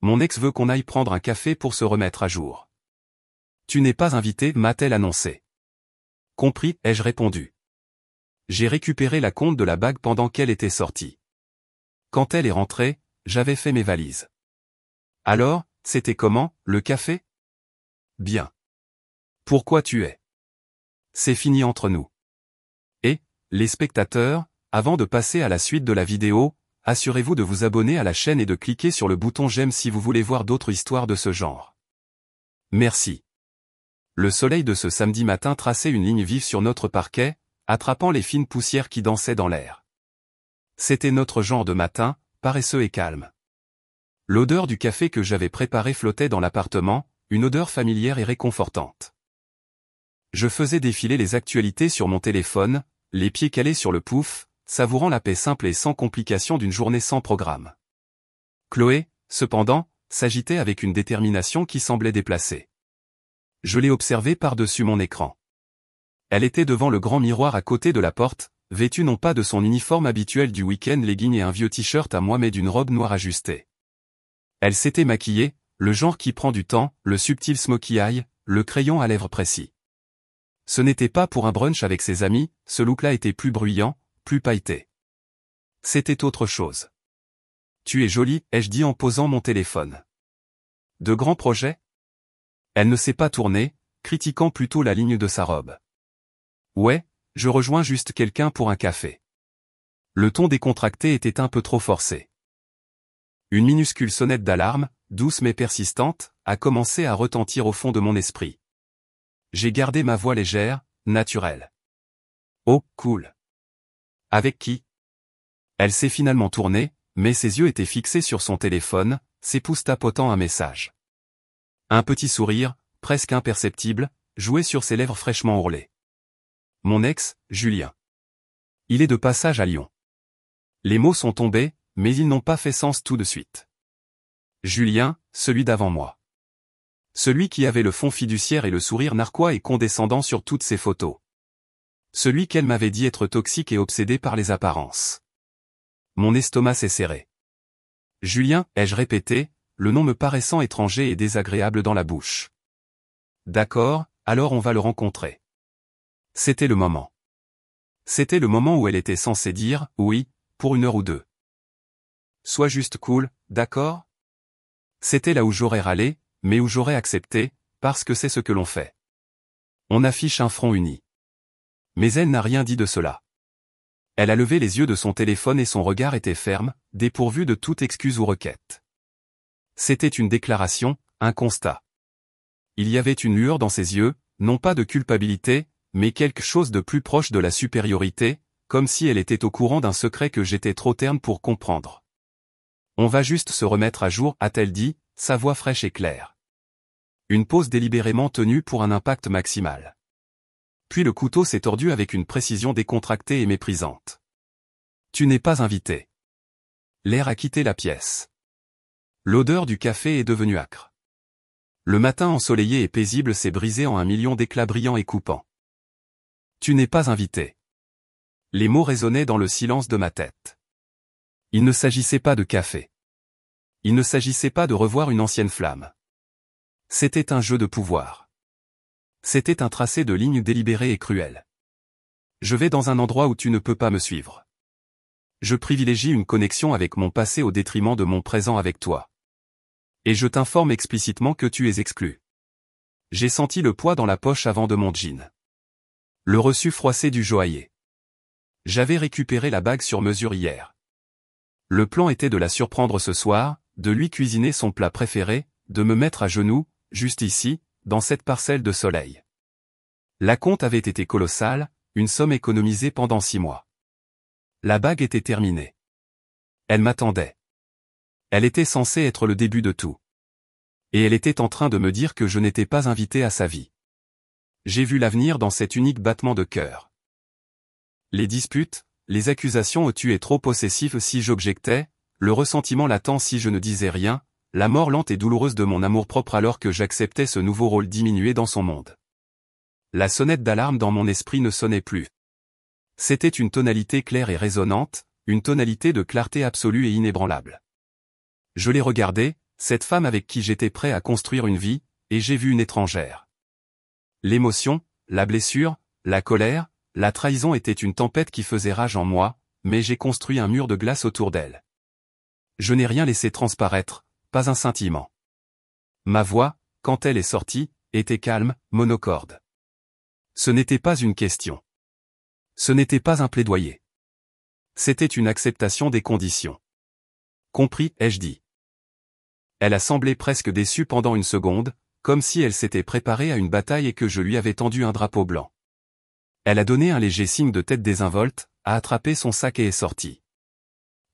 Mon ex veut qu'on aille prendre un café pour se remettre à jour. Tu n'es pas invité, m'a-t-elle annoncé. Compris, ai-je répondu. J'ai récupéré la compte de la bague pendant qu'elle était sortie. Quand elle est rentrée, j'avais fait mes valises. Alors, c'était comment, le café? Bien. Pourquoi tu es? C'est fini entre nous. Et, les spectateurs, avant de passer à la suite de la vidéo, assurez-vous de vous abonner à la chaîne et de cliquer sur le bouton j'aime si vous voulez voir d'autres histoires de ce genre. Merci. Le soleil de ce samedi matin traçait une ligne vive sur notre parquet, attrapant les fines poussières qui dansaient dans l'air. C'était notre genre de matin, paresseux et calme. L'odeur du café que j'avais préparé flottait dans l'appartement, une odeur familière et réconfortante. Je faisais défiler les actualités sur mon téléphone, les pieds calés sur le pouf, savourant la paix simple et sans complication d'une journée sans programme. Chloé, cependant, s'agitait avec une détermination qui semblait déplacée. Je l'ai observée par-dessus mon écran. Elle était devant le grand miroir à côté de la porte, vêtue non pas de son uniforme habituel du week-end legging et un vieux t-shirt à moi mais d'une robe noire ajustée. Elle s'était maquillée, le genre qui prend du temps, le subtil smokey eye, le crayon à lèvres précis. Ce n'était pas pour un brunch avec ses amis, ce look-là était plus bruyant, plus pailleté. C'était autre chose. Tu es jolie, ai-je dit en posant mon téléphone. De grands projets? Elle ne s'est pas tournée, critiquant plutôt la ligne de sa robe. Ouais, je rejoins juste quelqu'un pour un café. Le ton décontracté était un peu trop forcé. Une minuscule sonnette d'alarme, douce mais persistante, a commencé à retentir au fond de mon esprit. J'ai gardé ma voix légère, naturelle. Oh, cool. Avec qui? Elle s'est finalement tournée, mais ses yeux étaient fixés sur son téléphone, ses pouces tapotant un message. Un petit sourire, presque imperceptible, jouait sur ses lèvres fraîchement ourlées. Mon ex, Julien. Il est de passage à Lyon. Les mots sont tombés, mais ils n'ont pas fait sens tout de suite. Julien, celui d'avant moi. Celui qui avait le fond fiduciaire et le sourire narquois et condescendant sur toutes ses photos. Celui qu'elle m'avait dit être toxique et obsédé par les apparences. Mon estomac s'est serré. Julien, ai-je répété, le nom me paraissant étranger et désagréable dans la bouche. D'accord, alors on va le rencontrer. C'était le moment. C'était le moment où elle était censée dire « oui », pour 1 heure ou 2. Sois juste cool, d'accord? C'était là où j'aurais râlé, mais où j'aurais accepté, parce que c'est ce que l'on fait. On affiche un front uni. Mais elle n'a rien dit de cela. Elle a levé les yeux de son téléphone et son regard était ferme, dépourvu de toute excuse ou requête. C'était une déclaration, un constat. Il y avait une lueur dans ses yeux, non pas de culpabilité, mais quelque chose de plus proche de la supériorité, comme si elle était au courant d'un secret que j'étais trop terne pour comprendre. On va juste se remettre à jour, a-t-elle dit, sa voix fraîche et claire. Une pause délibérément tenue pour un impact maximal. Puis le couteau s'est tordu avec une précision décontractée et méprisante. Tu n'es pas invité. L'air a quitté la pièce. L'odeur du café est devenue âcre. Le matin ensoleillé et paisible s'est brisé en 1 million d'éclats brillants et coupants. Tu n'es pas invité. Les mots résonnaient dans le silence de ma tête. Il ne s'agissait pas de café. Il ne s'agissait pas de revoir une ancienne flamme. C'était un jeu de pouvoir. C'était un tracé de lignes délibéré et cruel. Je vais dans un endroit où tu ne peux pas me suivre. Je privilégie une connexion avec mon passé au détriment de mon présent avec toi. Et je t'informe explicitement que tu es exclu. J'ai senti le poids dans la poche avant de mon jean. Le reçu froissé du joaillier. J'avais récupéré la bague sur mesure hier. Le plan était de la surprendre ce soir, de lui cuisiner son plat préféré, de me mettre à genoux, juste ici, dans cette parcelle de soleil. L'acompte avait été colossal, une somme économisée pendant 6 mois. La bague était terminée. Elle m'attendait. Elle était censée être le début de tout. Et elle était en train de me dire que je n'étais pas invité à sa vie. J'ai vu l'avenir dans cet unique battement de cœur. Les disputes, les accusations tu es trop possessif si j'objectais, le ressentiment latent si je ne disais rien, la mort lente et douloureuse de mon amour-propre alors que j'acceptais ce nouveau rôle diminué dans son monde. La sonnette d'alarme dans mon esprit ne sonnait plus. C'était une tonalité claire et résonnante, une tonalité de clarté absolue et inébranlable. Je l'ai regardée, cette femme avec qui j'étais prêt à construire une vie, et j'ai vu une étrangère. L'émotion, la blessure, la colère, la trahison étaient une tempête qui faisait rage en moi, mais j'ai construit un mur de glace autour d'elle. Je n'ai rien laissé transparaître, pas un scintillement. Ma voix, quand elle est sortie, était calme, monocorde. Ce n'était pas une question. Ce n'était pas un plaidoyer. C'était une acceptation des conditions. Compris, ai-je dit. Elle a semblé presque déçue pendant une seconde, comme si elle s'était préparée à une bataille et que je lui avais tendu un drapeau blanc. Elle a donné un léger signe de tête désinvolte, a attrapé son sac et est sortie.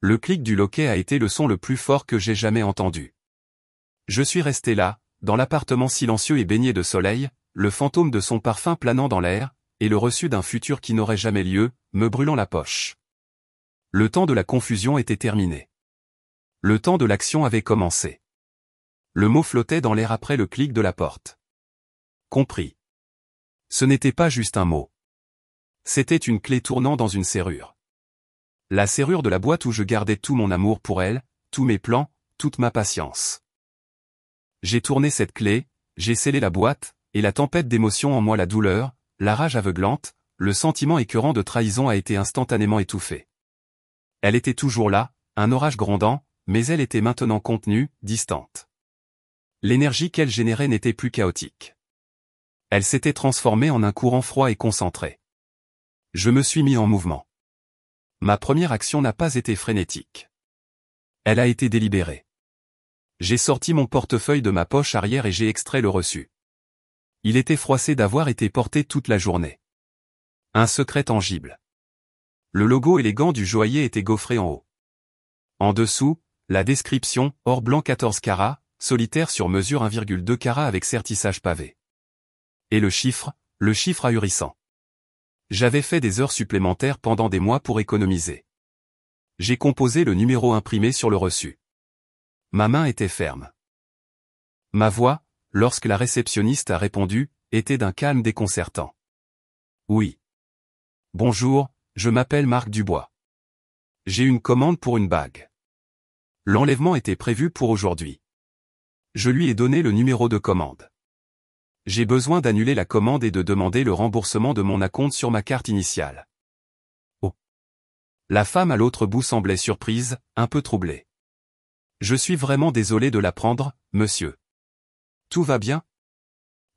Le clic du loquet a été le son le plus fort que j'ai jamais entendu. Je suis resté là, dans l'appartement silencieux et baigné de soleil, le fantôme de son parfum planant dans l'air, et le reçu d'un futur qui n'aurait jamais lieu, me brûlant la poche. Le temps de la confusion était terminé. Le temps de l'action avait commencé. Le mot flottait dans l'air après le clic de la porte. Compris. Ce n'était pas juste un mot. C'était une clé tournant dans une serrure. La serrure de la boîte où je gardais tout mon amour pour elle, tous mes plans, toute ma patience. J'ai tourné cette clé, j'ai scellé la boîte, et la tempête d'émotions en moi, la douleur, la rage aveuglante, le sentiment écœurant de trahison a été instantanément étouffé. Elle était toujours là, un orage grondant, mais elle était maintenant contenue, distante. L'énergie qu'elle générait n'était plus chaotique. Elle s'était transformée en un courant froid et concentré. Je me suis mis en mouvement. Ma première action n'a pas été frénétique. Elle a été délibérée. J'ai sorti mon portefeuille de ma poche arrière et j'ai extrait le reçu. Il était froissé d'avoir été porté toute la journée. Un secret tangible. Le logo élégant du joaillier était gaufré en haut. En dessous, la description, or blanc 14 carats, solitaire sur mesure 1,2 carat avec sertissage pavé. Et le chiffre ahurissant. J'avais fait des heures supplémentaires pendant des mois pour économiser. J'ai composé le numéro imprimé sur le reçu. Ma main était ferme. Ma voix, lorsque la réceptionniste a répondu, était d'un calme déconcertant. Oui. Bonjour, je m'appelle Marc Dubois. J'ai une commande pour une bague. L'enlèvement était prévu pour aujourd'hui. Je lui ai donné le numéro de commande. J'ai besoin d'annuler la commande et de demander le remboursement de mon acompte sur ma carte initiale. Oh. La femme à l'autre bout semblait surprise, un peu troublée. Je suis vraiment désolé de l'apprendre, monsieur. Tout va bien?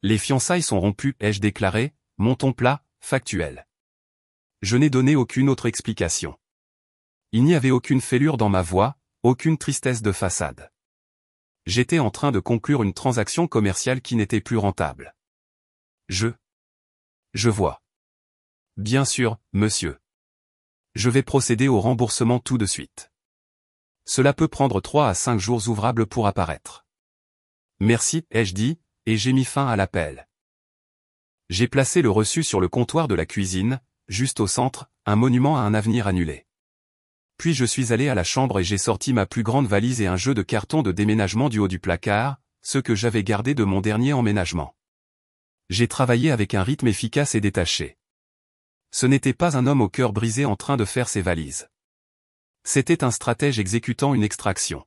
Les fiançailles sont rompues, ai-je déclaré, mon ton plat, factuel. Je n'ai donné aucune autre explication. Il n'y avait aucune fêlure dans ma voix, aucune tristesse de façade. J'étais en train de conclure une transaction commerciale qui n'était plus rentable. Je vois. Bien sûr, monsieur. Je vais procéder au remboursement tout de suite. Cela peut prendre 3 à 5 jours ouvrables pour apparaître. Merci, ai-je dit, et j'ai mis fin à l'appel. J'ai placé le reçu sur le comptoir de la cuisine, juste au centre, un monument à un avenir annulé. Puis je suis allé à la chambre et j'ai sorti ma plus grande valise et un jeu de carton de déménagement du haut du placard, ce que j'avais gardé de mon dernier emménagement. J'ai travaillé avec un rythme efficace et détaché. Ce n'était pas un homme au cœur brisé en train de faire ses valises. C'était un stratège exécutant une extraction.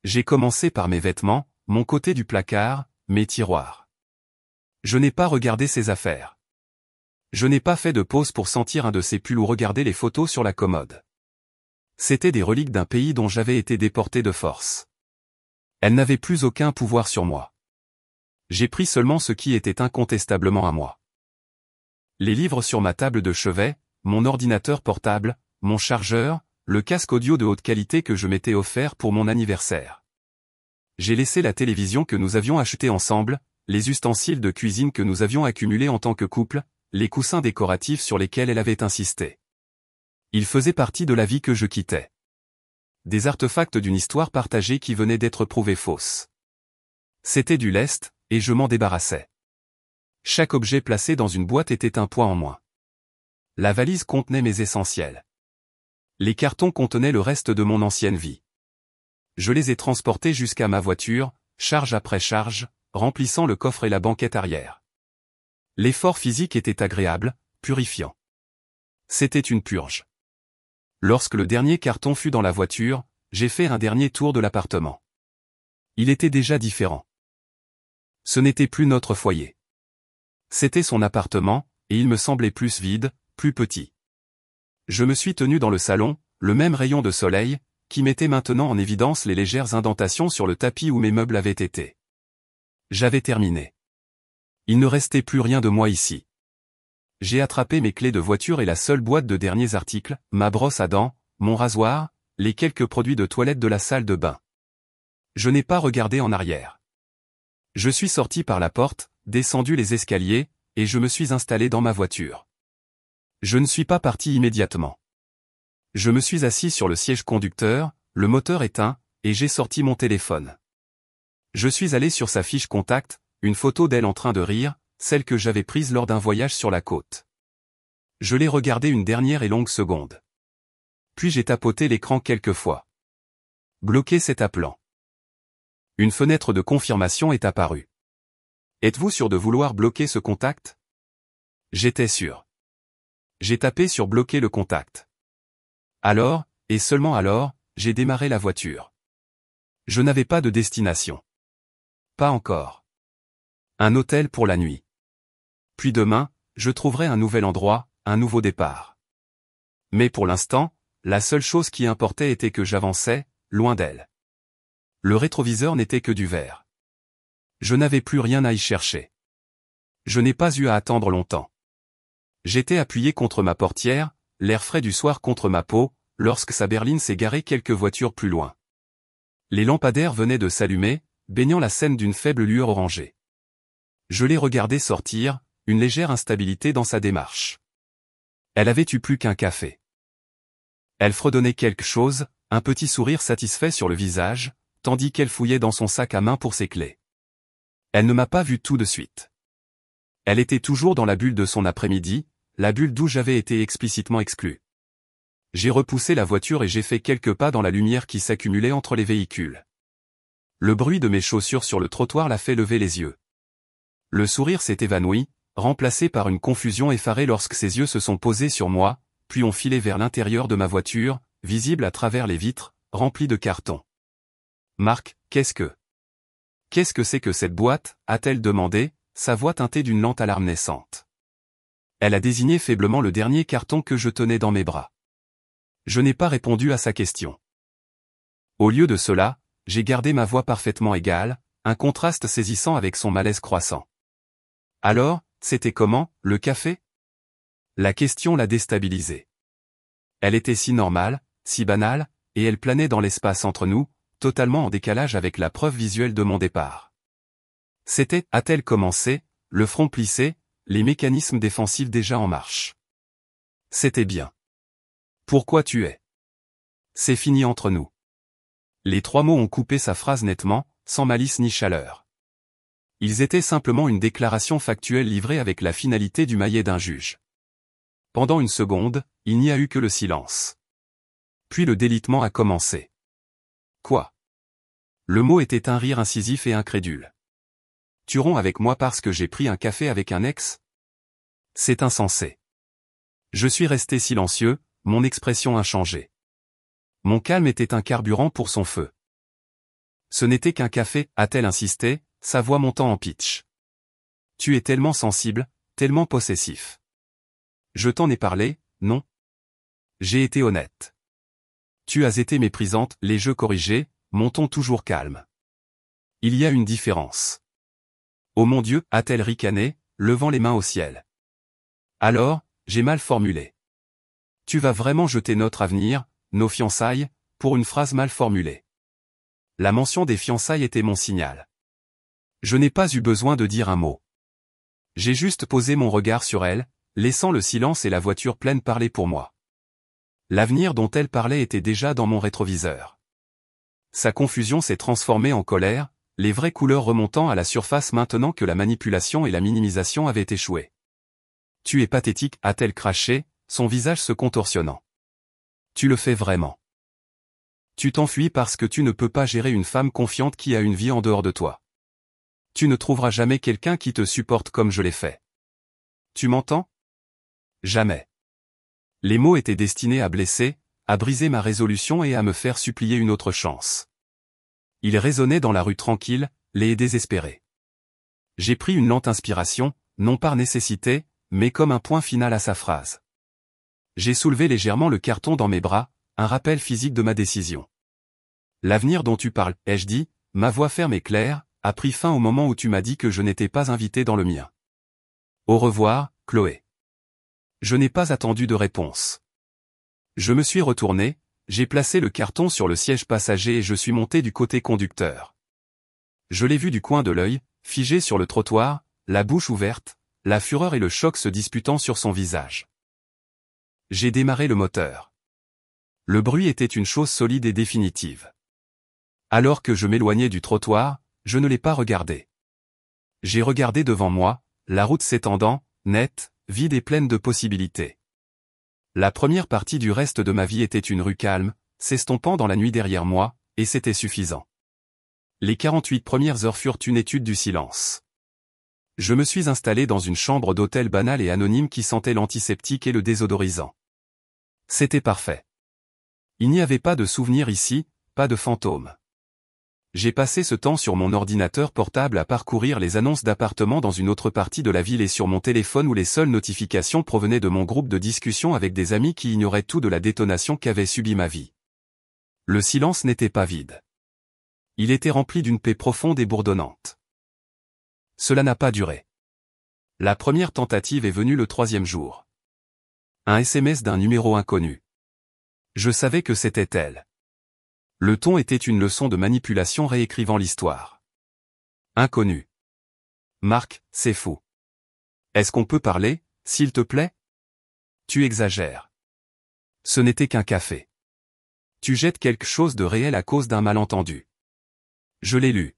J'ai commencé par mes vêtements, mon côté du placard, mes tiroirs. Je n'ai pas regardé ses affaires. Je n'ai pas fait de pause pour sentir un de ses pulls ou regarder les photos sur la commode. C'étaient des reliques d'un pays dont j'avais été déporté de force. Elles n'avaient plus aucun pouvoir sur moi. J'ai pris seulement ce qui était incontestablement à moi. Les livres sur ma table de chevet, mon ordinateur portable, mon chargeur, le casque audio de haute qualité que je m'étais offert pour mon anniversaire. J'ai laissé la télévision que nous avions achetée ensemble, les ustensiles de cuisine que nous avions accumulés en tant que couple, les coussins décoratifs sur lesquels elle avait insisté. Ils faisaient partie de la vie que je quittais. Des artefacts d'une histoire partagée qui venait d'être prouvée fausse. C'était du lest, et je m'en débarrassais. Chaque objet placé dans une boîte était un poids en moins. La valise contenait mes essentiels. Les cartons contenaient le reste de mon ancienne vie. Je les ai transportés jusqu'à ma voiture, charge après charge, remplissant le coffre et la banquette arrière. L'effort physique était agréable, purifiant. C'était une purge. Lorsque le dernier carton fut dans la voiture, j'ai fait un dernier tour de l'appartement. Il était déjà différent. Ce n'était plus notre foyer. C'était son appartement, et il me semblait plus vide, plus petit. Je me suis tenu dans le salon, le même rayon de soleil, qui mettait maintenant en évidence les légères indentations sur le tapis où mes meubles avaient été. J'avais terminé. Il ne restait plus rien de moi ici. J'ai attrapé mes clés de voiture et la seule boîte de derniers articles, ma brosse à dents, mon rasoir, les quelques produits de toilette de la salle de bain. Je n'ai pas regardé en arrière. Je suis sorti par la porte, descendu les escaliers, et je me suis installé dans ma voiture. Je ne suis pas parti immédiatement. Je me suis assis sur le siège conducteur, le moteur éteint, et j'ai sorti mon téléphone. Je suis allé sur sa fiche contact, une photo d'elle en train de rire, celle que j'avais prise lors d'un voyage sur la côte. Je l'ai regardée une dernière et longue seconde. Puis j'ai tapoté l'écran quelques fois. Bloqué cet appelant. Une fenêtre de confirmation est apparue. Êtes-vous sûr de vouloir bloquer ce contact? J'étais sûr. J'ai tapé sur bloquer le contact. Alors, et seulement alors, j'ai démarré la voiture. Je n'avais pas de destination. Pas encore. Un hôtel pour la nuit. Puis demain, je trouverai un nouvel endroit, un nouveau départ. Mais pour l'instant, la seule chose qui importait était que j'avançais, loin d'elle. Le rétroviseur n'était que du verre. Je n'avais plus rien à y chercher. Je n'ai pas eu à attendre longtemps. J'étais appuyé contre ma portière, l'air frais du soir contre ma peau, lorsque sa berline s'est garée quelques voitures plus loin. Les lampadaires venaient de s'allumer, baignant la scène d'une faible lueur orangée. Je l'ai regardée sortir, une légère instabilité dans sa démarche. Elle avait eu plus qu'un café. Elle fredonnait quelque chose, un petit sourire satisfait sur le visage, tandis qu'elle fouillait dans son sac à main pour ses clés. Elle ne m'a pas vu tout de suite. Elle était toujours dans la bulle de son après-midi, la bulle d'où j'avais été explicitement exclu. J'ai repoussé la voiture et j'ai fait quelques pas dans la lumière qui s'accumulait entre les véhicules. Le bruit de mes chaussures sur le trottoir l'a fait lever les yeux. Le sourire s'est évanoui, remplacé par une confusion effarée lorsque ses yeux se sont posés sur moi, puis ont filé vers l'intérieur de ma voiture, visible à travers les vitres, remplies de cartons. « Marc, qu'est-ce que c'est que cette boîte ?» a-t-elle demandé, sa voix teintée d'une lente alarme naissante. Elle a désigné faiblement le dernier carton que je tenais dans mes bras. Je n'ai pas répondu à sa question. Au lieu de cela, j'ai gardé ma voix parfaitement égale, un contraste saisissant avec son malaise croissant. Alors, c'était comment, le café? La question l'a déstabilisée. Elle était si normale, si banale, et elle planait dans l'espace entre nous, totalement en décalage avec la preuve visuelle de mon départ. C'était, a-t-elle commencé, le front plissé, les mécanismes défensifs déjà en marche. C'était bien. Pourquoi tu es? C'est fini entre nous. Les trois mots ont coupé sa phrase nettement, sans malice ni chaleur. Ils étaient simplement une déclaration factuelle livrée avec la finalité du maillet d'un juge. Pendant une seconde, il n'y a eu que le silence. Puis le délitement a commencé. Quoi? Le mot était un rire incisif et incrédule. Tu romps avec moi parce que j'ai pris un café avec un ex? C'est insensé. Je suis resté silencieux, mon expression inchangée. Mon calme était un carburant pour son feu. Ce n'était qu'un café, a-t-elle insisté, sa voix montant en pitch. Tu es tellement sensible, tellement possessif. Je t'en ai parlé, non? J'ai été honnête. Tu as été méprisante, les jeux corrigés, mon ton toujours calme. Il y a une différence. Oh mon Dieu, a-t-elle ricané, levant les mains au ciel. Alors, j'ai mal formulé. Tu vas vraiment jeter notre avenir, nos fiançailles, pour une phrase mal formulée. La mention des fiançailles était mon signal. Je n'ai pas eu besoin de dire un mot. J'ai juste posé mon regard sur elle, laissant le silence et la voiture pleine parler pour moi. L'avenir dont elle parlait était déjà dans mon rétroviseur. Sa confusion s'est transformée en colère, les vraies couleurs remontant à la surface maintenant que la manipulation et la minimisation avaient échoué. Tu es pathétique, a-t-elle craché, son visage se contorsionnant. Tu le fais vraiment. Tu t'enfuis parce que tu ne peux pas gérer une femme confiante qui a une vie en dehors de toi. Tu ne trouveras jamais quelqu'un qui te supporte comme je l'ai fait. Tu m'entends? Jamais. Les mots étaient destinés à blesser, à briser ma résolution et à me faire supplier une autre chance. Il résonnait dans la rue tranquille, laid et désespéré. J'ai pris une lente inspiration, non par nécessité, mais comme un point final à sa phrase. J'ai soulevé légèrement le carton dans mes bras, un rappel physique de ma décision. L'avenir dont tu parles, ai-je dit, ma voix ferme et claire, a pris fin au moment où tu m'as dit que je n'étais pas invité dans le mien. Au revoir, Chloé. Je n'ai pas attendu de réponse. Je me suis retourné, j'ai placé le carton sur le siège passager et je suis monté du côté conducteur. Je l'ai vu du coin de l'œil, figé sur le trottoir, la bouche ouverte, la fureur et le choc se disputant sur son visage. J'ai démarré le moteur. Le bruit était une chose solide et définitive. Alors que je m'éloignais du trottoir, je ne l'ai pas regardé. J'ai regardé devant moi, la route s'étendant, nette, vide et pleine de possibilités. La première partie du reste de ma vie était une rue calme, s'estompant dans la nuit derrière moi, et c'était suffisant. Les 48 premières heures furent une étude du silence. Je me suis installé dans une chambre d'hôtel banale et anonyme qui sentait l'antiseptique et le désodorisant. C'était parfait. Il n'y avait pas de souvenirs ici, pas de fantômes. J'ai passé ce temps sur mon ordinateur portable à parcourir les annonces d'appartements dans une autre partie de la ville et sur mon téléphone où les seules notifications provenaient de mon groupe de discussion avec des amis qui ignoraient tout de la détonation qu'avait subie ma vie. Le silence n'était pas vide. Il était rempli d'une paix profonde et bourdonnante. Cela n'a pas duré. La première tentative est venue le 3e jour. Un SMS d'un numéro inconnu. Je savais que c'était elle. Le ton était une leçon de manipulation réécrivant l'histoire. Inconnu. Marc, c'est fou. Est-ce qu'on peut parler, s'il te plaît? Tu exagères. Ce n'était qu'un café. Tu jettes quelque chose de réel à cause d'un malentendu. Je l'ai lu.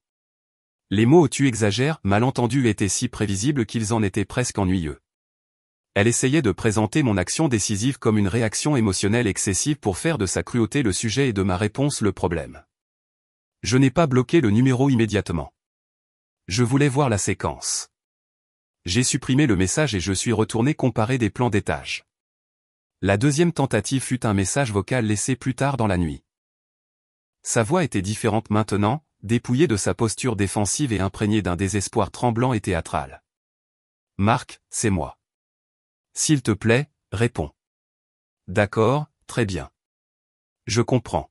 Les mots « tu exagères » malentendu étaient si prévisibles qu'ils en étaient presque ennuyeux. Elle essayait de présenter mon action décisive comme une réaction émotionnelle excessive pour faire de sa cruauté le sujet et de ma réponse le problème. Je n'ai pas bloqué le numéro immédiatement. Je voulais voir la séquence. J'ai supprimé le message et je suis retourné comparer des plans d'étage. La deuxième tentative fut un message vocal laissé plus tard dans la nuit. Sa voix était différente maintenant, dépouillée de sa posture défensive et imprégnée d'un désespoir tremblant et théâtral. Marc, c'est moi. S'il te plaît, réponds. D'accord, très bien. Je comprends.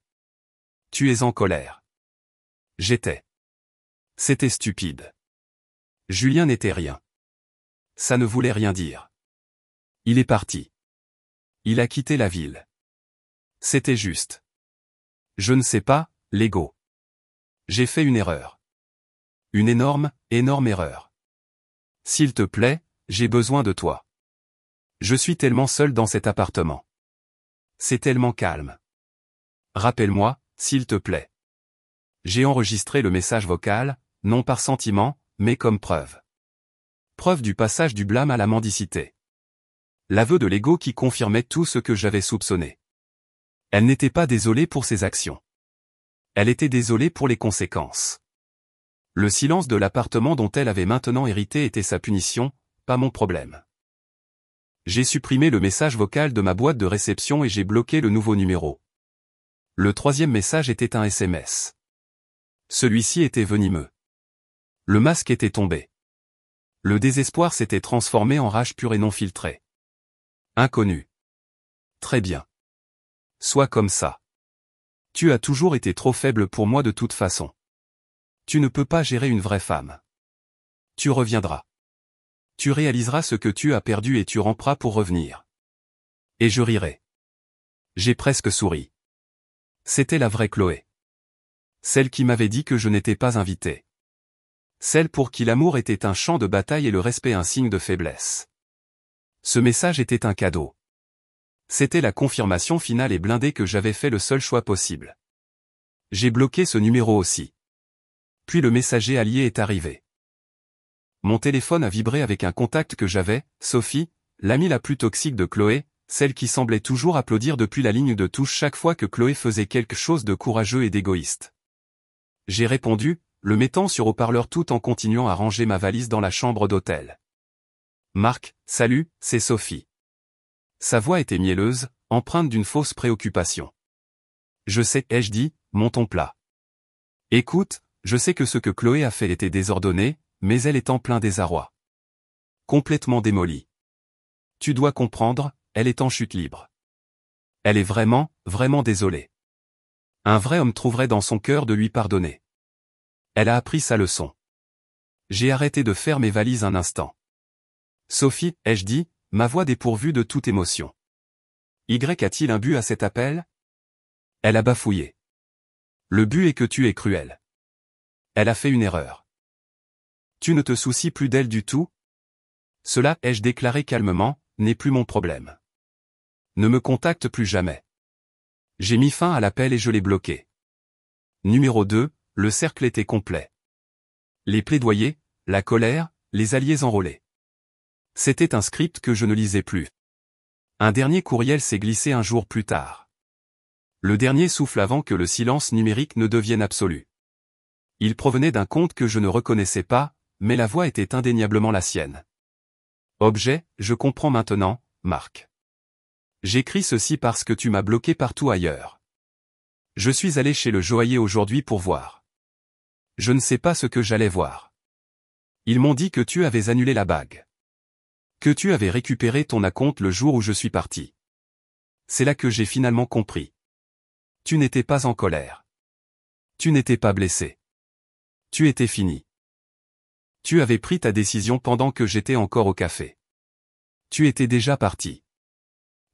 Tu es en colère. J'étais. C'était stupide. Julien n'était rien. Ça ne voulait rien dire. Il est parti. Il a quitté la ville. C'était juste. Je ne sais pas, l'ego. J'ai fait une erreur. Une énorme, énorme erreur. S'il te plaît, j'ai besoin de toi. Je suis tellement seul dans cet appartement. C'est tellement calme. Rappelle-moi, s'il te plaît. J'ai enregistré le message vocal, non par sentiment, mais comme preuve. Preuve du passage du blâme à la mendicité. L'aveu de l'ego qui confirmait tout ce que j'avais soupçonné. Elle n'était pas désolée pour ses actions. Elle était désolée pour les conséquences. Le silence de l'appartement dont elle avait maintenant hérité était sa punition, pas mon problème. J'ai supprimé le message vocal de ma boîte de réception et j'ai bloqué le nouveau numéro. Le 3e message était un SMS. Celui-ci était venimeux. Le masque était tombé. Le désespoir s'était transformé en rage pure et non filtrée. Inconnu. Très bien. Sois comme ça. Tu as toujours été trop faible pour moi de toute façon. Tu ne peux pas gérer une vraie femme. Tu reviendras. Tu réaliseras ce que tu as perdu et tu ramperas pour revenir. Et je rirai. J'ai presque souri. C'était la vraie Chloé. Celle qui m'avait dit que je n'étais pas invité. Celle pour qui l'amour était un champ de bataille et le respect un signe de faiblesse. Ce message était un cadeau. C'était la confirmation finale et blindée que j'avais fait le seul choix possible. J'ai bloqué ce numéro aussi. Puis le messager allié est arrivé. Mon téléphone a vibré avec un contact que j'avais, Sophie, l'amie la plus toxique de Chloé, celle qui semblait toujours applaudir depuis la ligne de touche chaque fois que Chloé faisait quelque chose de courageux et d'égoïste. J'ai répondu, le mettant sur haut-parleur tout en continuant à ranger ma valise dans la chambre d'hôtel. Marc, salut, c'est Sophie. Sa voix était mielleuse, empreinte d'une fausse préoccupation. Je sais, ai-je dit, mon ton plat. Écoute, je sais que ce que Chloé a fait était désordonné, mais elle est en plein désarroi. Complètement démolie. Tu dois comprendre, elle est en chute libre. Elle est vraiment, vraiment désolée. Un vrai homme trouverait dans son cœur de lui pardonner. Elle a appris sa leçon. J'ai arrêté de faire mes valises un instant. Sophie, ai-je dit, ma voix dépourvue de toute émotion. Y a-t-il un but à cet appel? Elle a bafouillé. Le but est que tu es cruel. Elle a fait une erreur. Tu ne te soucies plus d'elle du tout? Cela, ai-je déclaré calmement, n'est plus mon problème. Ne me contacte plus jamais. J'ai mis fin à l'appel et je l'ai bloqué. Numéro 2, le cercle était complet. Les plaidoyers, la colère, les alliés enrôlés. C'était un script que je ne lisais plus. Un dernier courriel s'est glissé un jour plus tard. Le dernier souffle avant que le silence numérique ne devienne absolu. Il provenait d'un compte que je ne reconnaissais pas, mais la voix était indéniablement la sienne. Objet, je comprends maintenant, Marc. J'écris ceci parce que tu m'as bloqué partout ailleurs. Je suis allé chez le joaillier aujourd'hui pour voir. Je ne sais pas ce que j'allais voir. Ils m'ont dit que tu avais annulé la bague. Que tu avais récupéré ton acompte le jour où je suis parti. C'est là que j'ai finalement compris. Tu n'étais pas en colère. Tu n'étais pas blessé. Tu étais fini. Tu avais pris ta décision pendant que j'étais encore au café. Tu étais déjà parti.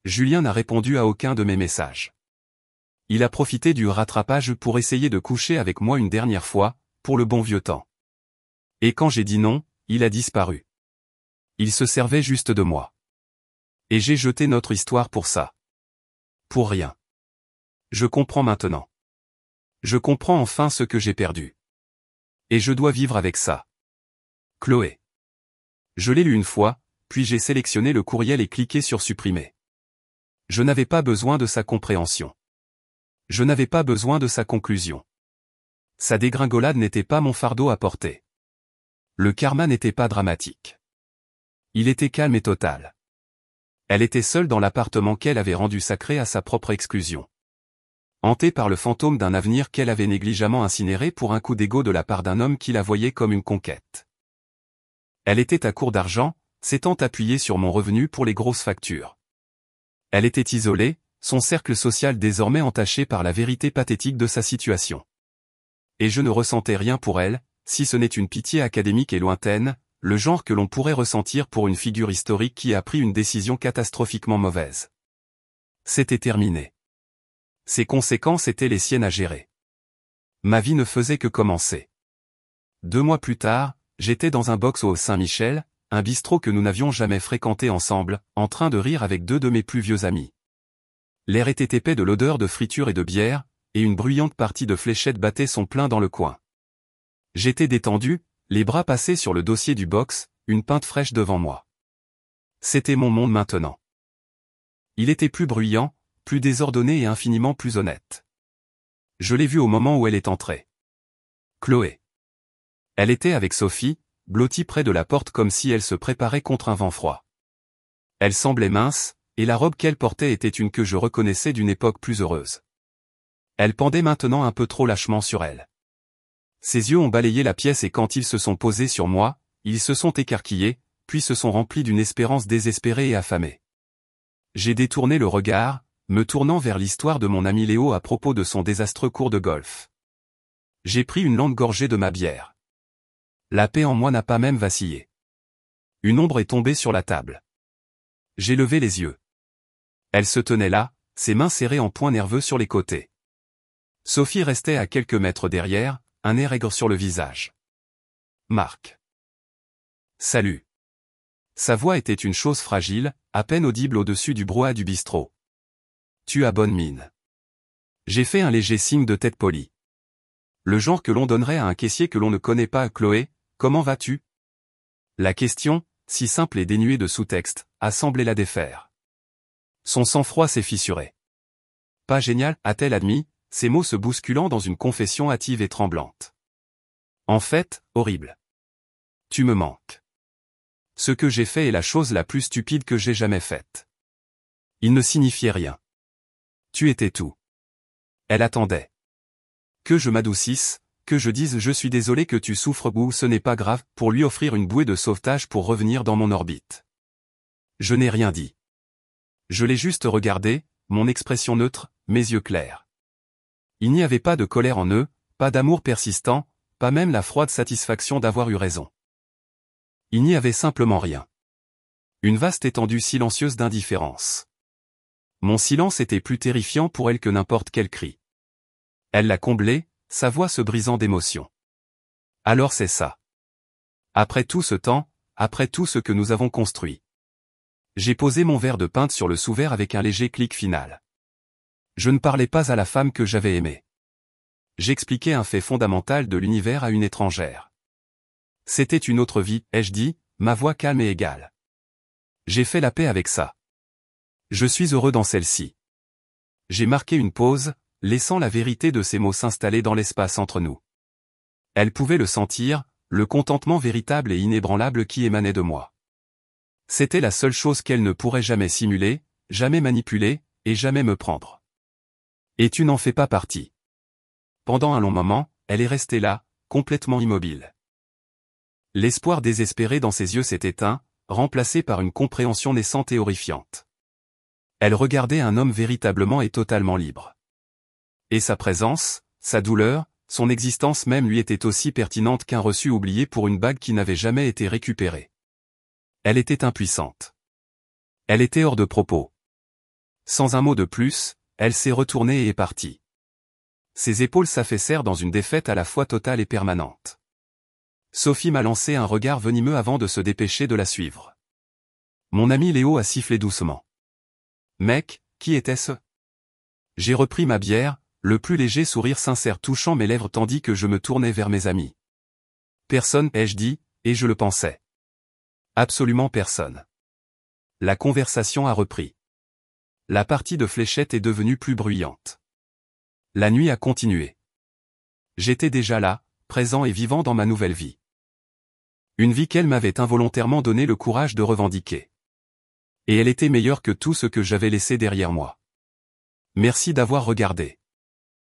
Julien n'a répondu à aucun de mes messages. Il a profité du rattrapage pour essayer de coucher avec moi une dernière fois, pour le bon vieux temps. Et quand j'ai dit non, il a disparu. Il se servait juste de moi. Et j'ai jeté notre histoire pour ça. Pour rien. Je comprends maintenant. Je comprends enfin ce que j'ai perdu. Et je dois vivre avec ça. Chloé. Je l'ai lu une fois, puis j'ai sélectionné le courriel et cliqué sur supprimer. Je n'avais pas besoin de sa compréhension. Je n'avais pas besoin de sa conclusion. Sa dégringolade n'était pas mon fardeau à porter. Le karma n'était pas dramatique. Il était calme et total. Elle était seule dans l'appartement qu'elle avait rendu sacré à sa propre exclusion. Hantée par le fantôme d'un avenir qu'elle avait négligemment incinéré pour un coup d'ego de la part d'un homme qui la voyait comme une conquête. Elle était à court d'argent, s'étant appuyée sur mon revenu pour les grosses factures. Elle était isolée, son cercle social désormais entaché par la vérité pathétique de sa situation. Et je ne ressentais rien pour elle, si ce n'est une pitié académique et lointaine, le genre que l'on pourrait ressentir pour une figure historique qui a pris une décision catastrophiquement mauvaise. C'était terminé. Ses conséquences étaient les siennes à gérer. Ma vie ne faisait que commencer. 2 mois plus tard, j'étais dans un box au Saint-Michel, un bistrot que nous n'avions jamais fréquenté ensemble, en train de rire avec 2 de mes plus vieux amis. L'air était épais de l'odeur de friture et de bière, et une bruyante partie de fléchettes battait son plein dans le coin. J'étais détendu, les bras passés sur le dossier du box, une pinte fraîche devant moi. C'était mon monde maintenant. Il était plus bruyant, plus désordonné et infiniment plus honnête. Je l'ai vue au moment où elle est entrée. Chloé. Elle était avec Sophie, blottie près de la porte comme si elle se préparait contre un vent froid. Elle semblait mince, et la robe qu'elle portait était une que je reconnaissais d'une époque plus heureuse. Elle pendait maintenant un peu trop lâchement sur elle. Ses yeux ont balayé la pièce et quand ils se sont posés sur moi, ils se sont écarquillés, puis se sont remplis d'une espérance désespérée et affamée. J'ai détourné le regard, me tournant vers l'histoire de mon ami Léo à propos de son désastreux cours de golf. J'ai pris une lente gorgée de ma bière. La paix en moi n'a pas même vacillé. Une ombre est tombée sur la table. J'ai levé les yeux. Elle se tenait là, ses mains serrées en poings nerveux sur les côtés. Sophie restait à quelques mètres derrière, un air aigre sur le visage. Marc. Salut. Sa voix était une chose fragile, à peine audible au-dessus du brouhaha du bistrot. Tu as bonne mine. J'ai fait un léger signe de tête polie. Le genre que l'on donnerait à un caissier que l'on ne connaît pas. Chloé, comment vas-tu? La question, si simple et dénuée de sous-texte, a semblé la défaire. Son sang-froid s'est fissuré. Pas génial, a-t-elle admis, ses mots se bousculant dans une confession hâtive et tremblante. En fait, horrible. Tu me manques. Ce que j'ai fait est la chose la plus stupide que j'ai jamais faite. Il ne signifiait rien. Tu étais tout. Elle attendait. Que je m'adoucisse, que je dise je suis désolé que tu souffres ou ce n'est pas grave, pour lui offrir une bouée de sauvetage pour revenir dans mon orbite. Je n'ai rien dit. Je l'ai juste regardé, mon expression neutre, mes yeux clairs. Il n'y avait pas de colère en eux, pas d'amour persistant, pas même la froide satisfaction d'avoir eu raison. Il n'y avait simplement rien. Une vaste étendue silencieuse d'indifférence. Mon silence était plus terrifiant pour elle que n'importe quel cri. Elle l'a comblé, sa voix se brisant d'émotion. Alors c'est ça. Après tout ce temps, après tout ce que nous avons construit. J'ai posé mon verre de pinte sur le sous-verre avec un léger clic final. Je ne parlais pas à la femme que j'avais aimée. J'expliquais un fait fondamental de l'univers à une étrangère. C'était une autre vie, ai-je dit, ma voix calme et égale. J'ai fait la paix avec ça. Je suis heureux dans celle-ci. J'ai marqué une pause, laissant la vérité de ces mots s'installer dans l'espace entre nous. Elle pouvait le sentir, le contentement véritable et inébranlable qui émanait de moi. C'était la seule chose qu'elle ne pourrait jamais simuler, jamais manipuler, et jamais me prendre. Et tu n'en fais pas partie. Pendant un long moment, elle est restée là, complètement immobile. L'espoir désespéré dans ses yeux s'est éteint, remplacé par une compréhension naissante et horrifiante. Elle regardait un homme véritablement et totalement libre. Et sa présence, sa douleur, son existence même lui était aussi pertinente qu'un reçu oublié pour une bague qui n'avait jamais été récupérée. Elle était impuissante. Elle était hors de propos. Sans un mot de plus, elle s'est retournée et est partie. Ses épaules s'affaissèrent dans une défaite à la fois totale et permanente. Sophie m'a lancé un regard venimeux avant de se dépêcher de la suivre. Mon ami Léo a sifflé doucement. Mec, qui était-ce? J'ai repris ma bière, le plus léger sourire sincère touchant mes lèvres tandis que je me tournais vers mes amis. Personne, ai-je dit, et je le pensais. Absolument personne. La conversation a repris. La partie de fléchette est devenue plus bruyante. La nuit a continué. J'étais déjà là, présent et vivant dans ma nouvelle vie. Une vie qu'elle m'avait involontairement donné le courage de revendiquer. Et elle était meilleure que tout ce que j'avais laissé derrière moi. Merci d'avoir regardé.